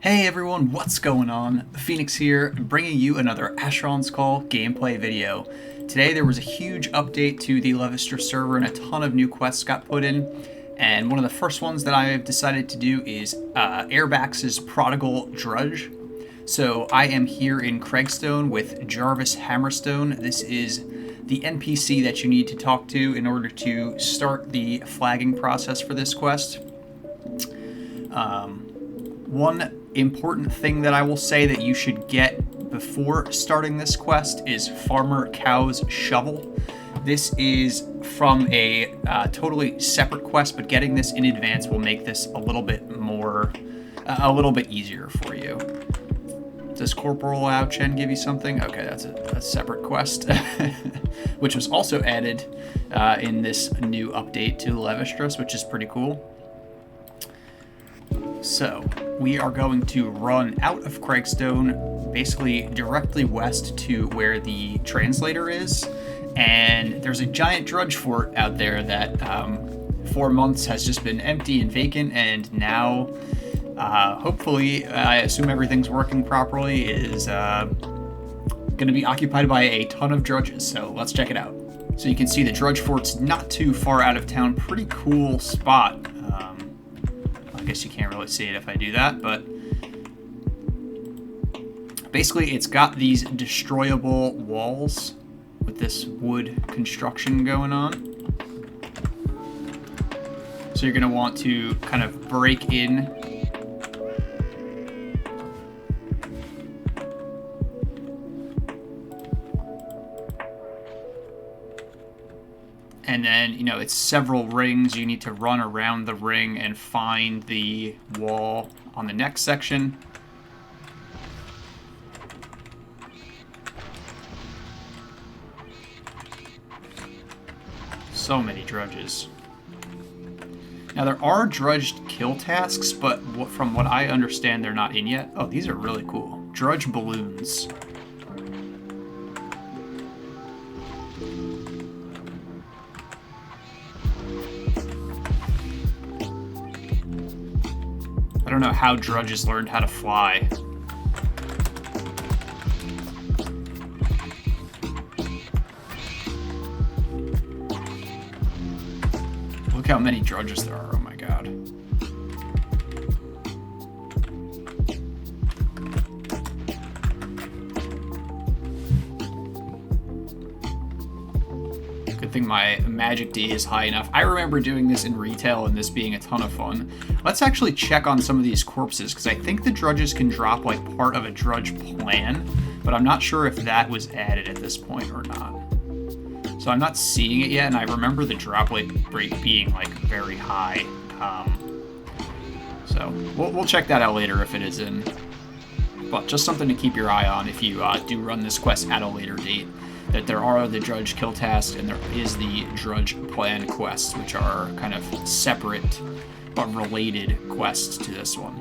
Hey everyone, what's going on? Phoenix here, bringing you another Asheron's Call gameplay video. Today there was a huge update to the Levistras server and a ton of new quests got put in. And one of the first ones that I have decided to do is Aerbax's Prodigal Drudge. So I am here in Craigstone with Jarvis Hammerstone. This is the NPC that you need to talk to in order to start the flagging process for this quest. One important thing that I will say that you should get before starting this quest is Farmer Cow's Shovel. This is from a totally separate quest, but getting this in advance will make this a little bit easier for you. Does Corporal Lao Chen give you something? Okay, that's a separate quest, which was also added in this new update to Levistras, which is pretty cool. So, we are going to run out of Craigstone, basically directly west to where the translator is, and there's a giant drudge fort out there that 4 months has just been empty and vacant, and now, hopefully, I assume everything's working properly, is going to be occupied by a ton of drudges, so let's check it out. So you can see the drudge fort's not too far out of town, pretty cool spot. I guess you can't really see it if I do that, but basically it's got these destroyable walls with this wood construction going on. So you're going to want to kind of break in and then, you know, it's several rings. You need to run around the ring and find the wall on the next section. So many drudges. Now, there are drudged kill tasks, but from what I understand, they're not in yet. Oh, these are really cool. Drudge balloons. I don't know how drudges learned how to fly. Look how many drudges there are, oh my god. Good thing my magic D is high enough. I remember doing this in retail and this being a ton of fun. Let's actually check on some of these corpses, because I think the drudges can drop like part of a drudge plan, but I'm not sure if that was added at this point or not. So I'm not seeing it yet, and I remember the drop rate being like very high. So we'll check that out later if it is in. But just something to keep your eye on if you do run this quest at a later date. That there are the drudge kill tasks and there is the drudge plan quests, which are kind of separate but related quests to this one.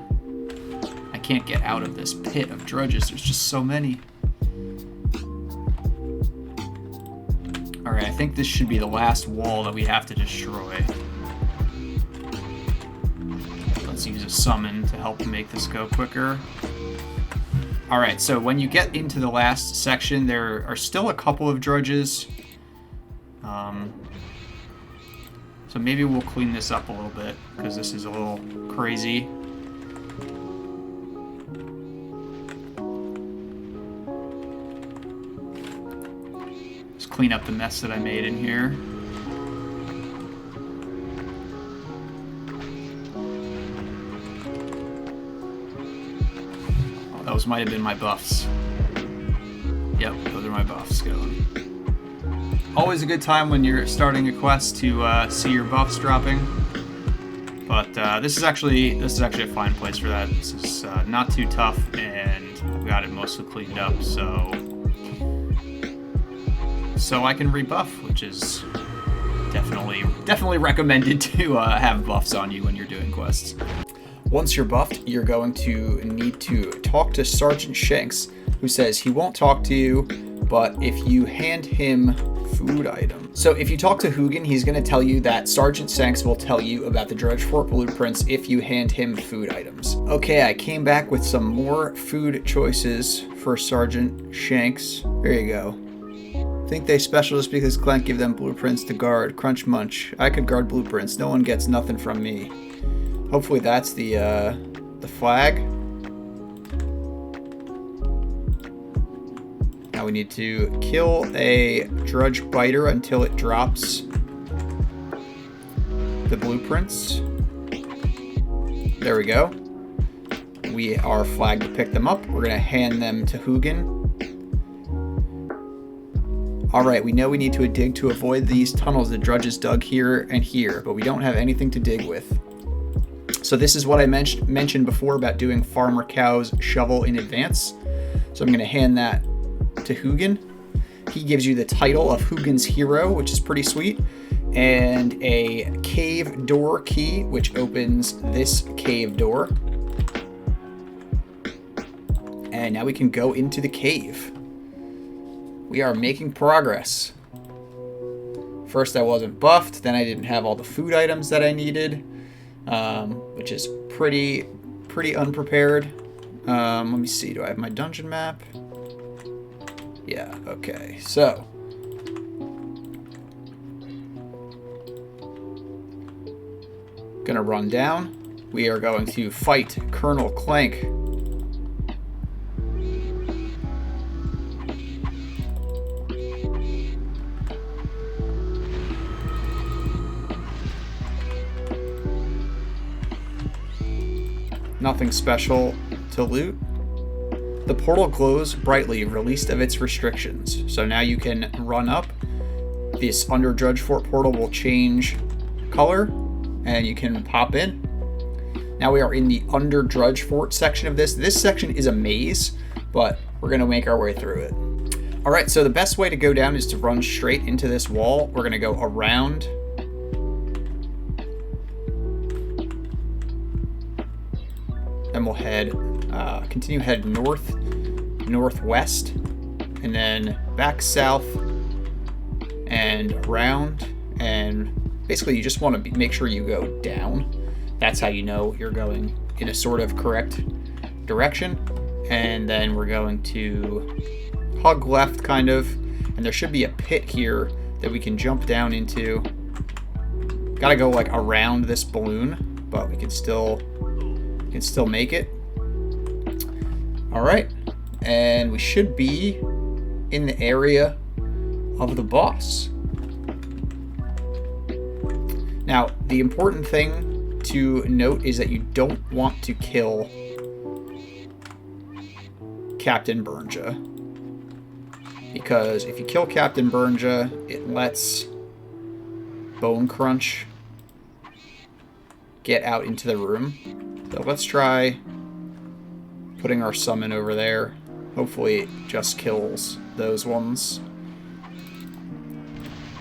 I can't get out of this pit of drudges. There's just so many. Alright, I think this should be the last wall that we have to destroy. Let's use a summon to help make this go quicker. Alright, so when you get into the last section, there are still a couple of drudges. So maybe we'll clean this up a little bit, because this is a little crazy. Just clean up the mess that I made in here. Oh, those might have been my buffs. Yep, those are my buffs going. Always a good time when you're starting a quest to see your buffs dropping. But this is actually a fine place for that. This is not too tough, and I've got it mostly cleaned up, so I can rebuff, which is definitely recommended to have buffs on you when you're doing quests. Once you're buffed, you're going to need to talk to Sergeant Shanks, who says he won't talk to you, but if you hand him food items. So if you talk to Hugin, he's going to tell you that Sergeant Shanks will tell you about the Drudge Fort blueprints if you hand him food items. Okay, I came back with some more food choices for Sergeant Shanks. There you go. Think they special just because Clank give them blueprints to guard. Crunch munch. I could guard blueprints. No one gets nothing from me. Hopefully that's the flag. Now we need to kill a Drudge Biter until it drops the blueprints. There we go. We are flagged to pick them up. We're going to hand them to Hugin. Alright, we know we need to dig to avoid these tunnels the Drudges dug here and here, but we don't have anything to dig with. So this is what I mentioned before about doing Farmer Cow's shovel in advance. So I'm going to hand that to Hugin. He gives you the title of Hugin's Hero, which is pretty sweet, and a cave door key, which opens this cave door. And now we can go into the cave. We are making progress. First I wasn't buffed, then I didn't have all the food items that I needed, which is pretty unprepared. Let me see, do I have my dungeon map? Yeah, okay, so. Gonna run down. We are going to fight Colonel Clank. Nothing special to loot. The portal glows brightly, released of its restrictions. So now you can run up. This under Drudge Fort portal will change color, and you can pop in. Now we are in the under Drudge Fort section of this. This section is a maze, but we're gonna make our way through it. All right, so the best way to go down is to run straight into this wall. We're gonna go around. Then we'll continue head northwest, and then back south and around. And basically, you just want to make sure you go down. That's how you know you're going in a sort of correct direction. And then we're going to hug left, kind of, and there should be a pit here that we can jump down into. Gotta go like around this balloon, but we can still make it. All right, and we should be in the area of the boss. Now, the important thing to note is that you don't want to kill Captain Burnja, because if you kill Captain Burnja, it lets Bonecrunch get out into the room. So let's try putting our summon over there. Hopefully it just kills those ones.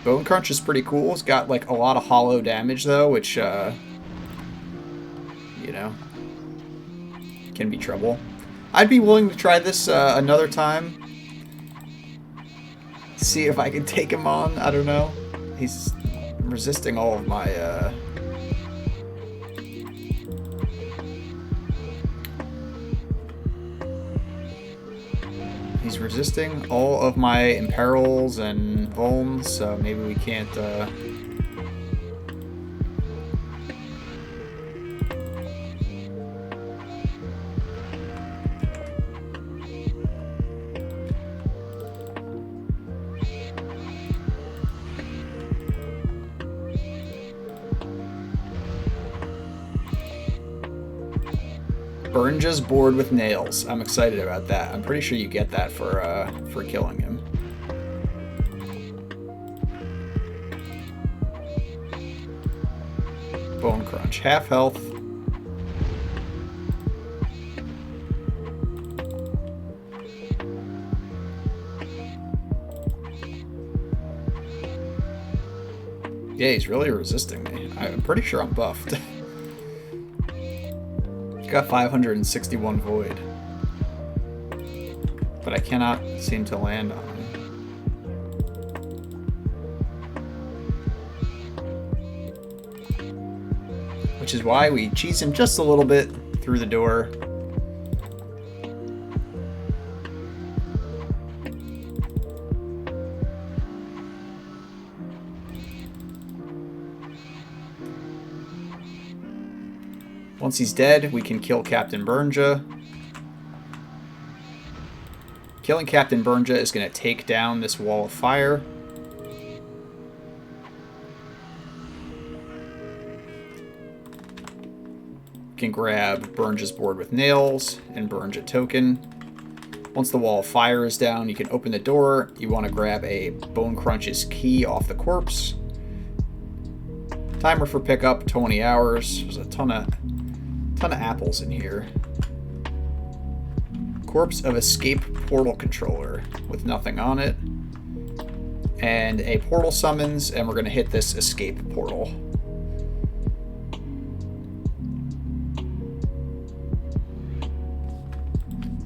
Bonecrunch is pretty cool. It's got like a lot of hollow damage though, which, you know, can be trouble. I'd be willing to try this another time. See if I can take him on. I don't know. He's resisting all of my... He's resisting all of my imperils and vulns, so maybe we can't... Burnja's bored with nails. I'm excited about that. I'm pretty sure you get that for killing him. Bonecrunch, half health. Yeah, he's really resisting me. I'm pretty sure I'm buffed. Got 561 void, but I cannot seem to land on him. which is why we cheese him just a little bit through the door. Once he's dead, we can kill Captain Burnja. Killing Captain Burnja is going to take down this wall of fire. We can grab Burnja's board with nails and Burnja token. Once the wall of fire is down, you can open the door. You want to grab a Bonecrunch's key off the corpse. Timer for pickup, 20 hours. There's a ton of apples in here. Corpse of escape portal controller with nothing on it. And a portal summons, and we're going to hit this escape portal.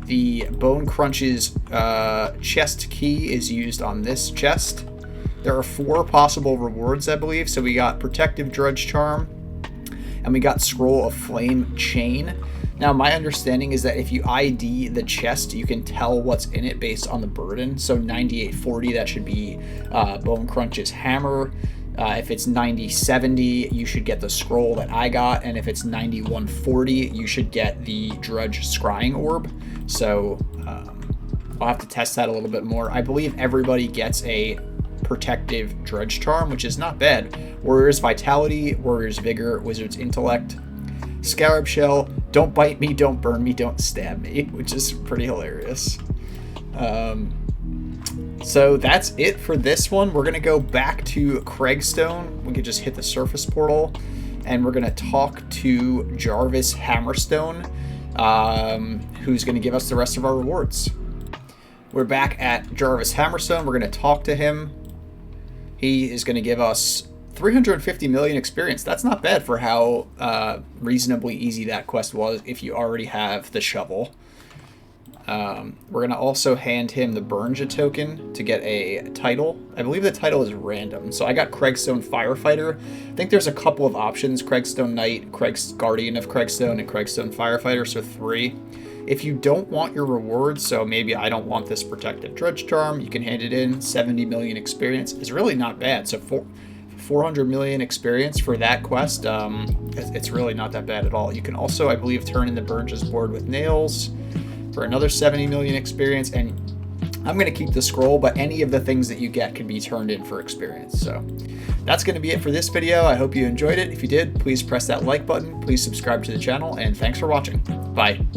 The Bonecrunch's chest key is used on this chest. There are 4 possible rewards, I believe. So we got Protective Drudge Charm, and we got Scroll of Flame Chain. Now, my understanding is that if you ID the chest, you can tell what's in it based on the burden. So 9840, that should be Bonecrunch's hammer. If it's 9070, you should get the scroll that I got. And if it's 9140, you should get the Drudge Scrying Orb. So I'll have to test that a little bit more. I believe everybody gets a Protective Drudge Charm, which is not bad. Warrior's Vitality, Warrior's Vigor, Wizard's Intellect, Scarab Shell, Don't Bite Me, Don't Burn Me, Don't Stab Me, which is pretty hilarious. So that's it for this one. We're going to go back to Craigstone. We could just hit the surface portal, and we're going to talk to Jarvis Hammerstone, who's going to give us the rest of our rewards. We're back at Jarvis Hammerstone. We're going to talk to him. He is going to give us 350 million experience. That's not bad for how reasonably easy that quest was if you already have the shovel. We're going to also hand him the Burnja token to get a title. I believe the title is random. So I got Craigstone Firefighter. I think there's a couple of options: Craigstone Knight, Guardian of Craigstone, and Craigstone Firefighter, so 3. If you don't want your rewards, so maybe I don't want this Protective Drudge Charm, you can hand it in. 70 million experience is really not bad. So 400 million experience for that quest, it's really not that bad at all. You can also, I believe, turn in the Burnja's board with nails for another 70 million experience, and I'm going to keep the scroll, but any of the things that you get can be turned in for experience. So that's going to be it for this video. I hope you enjoyed it. If you did, please press that like button, please subscribe to the channel, and thanks for watching. Bye.